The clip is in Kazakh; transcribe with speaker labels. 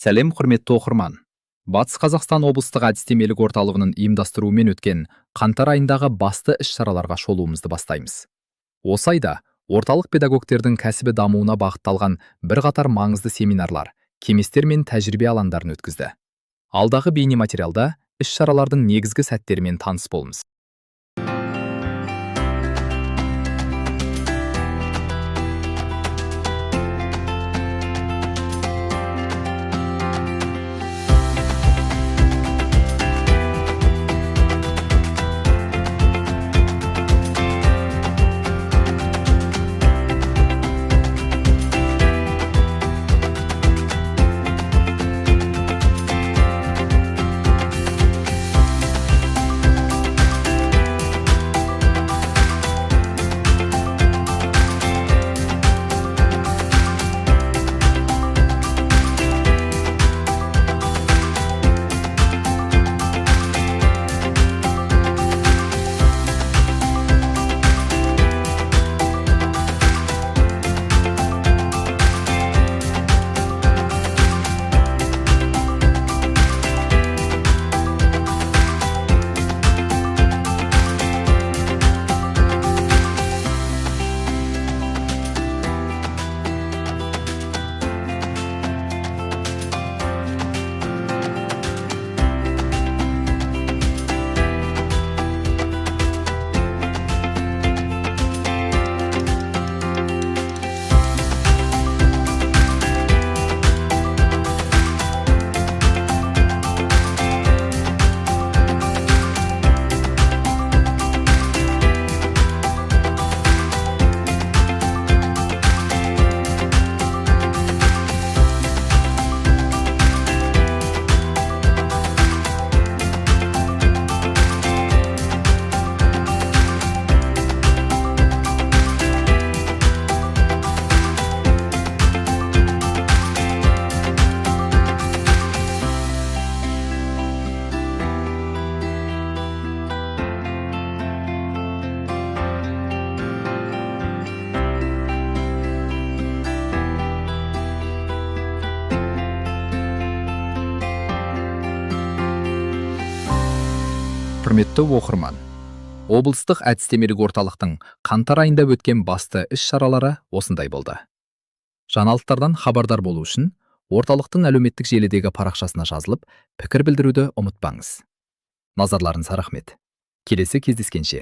Speaker 1: Сәлем құрметті оқырман. Батыс Қазақстан облыстық әдістемелік орталығының ұйымдастыруымен өткен қаңтар айындағы басты іс-шараларға шолуымызды бастаймыз. Осы айда орталық педагогтердің кәсіби дамуына бағытталған бірқатар маңызды семинарлар, кеңестер мен тәжірибе алаңдарын өткізді. Алдағы бейнематериалда іс-шаралардың негізгі сәттерімен таныс болыңыз. Құрметті оқырман, облыстық әдістемелік орталықтың қаңтар айында өткен басты іс-шаралары осындай болды. Жаңалықтардан хабардар болу үшін орталықтың әлеуметтік желідегі парақшасына жазылып, пікір білдіруді ұмытпаңыз. Назарларыңызға рахмет. Келесі кездескенше.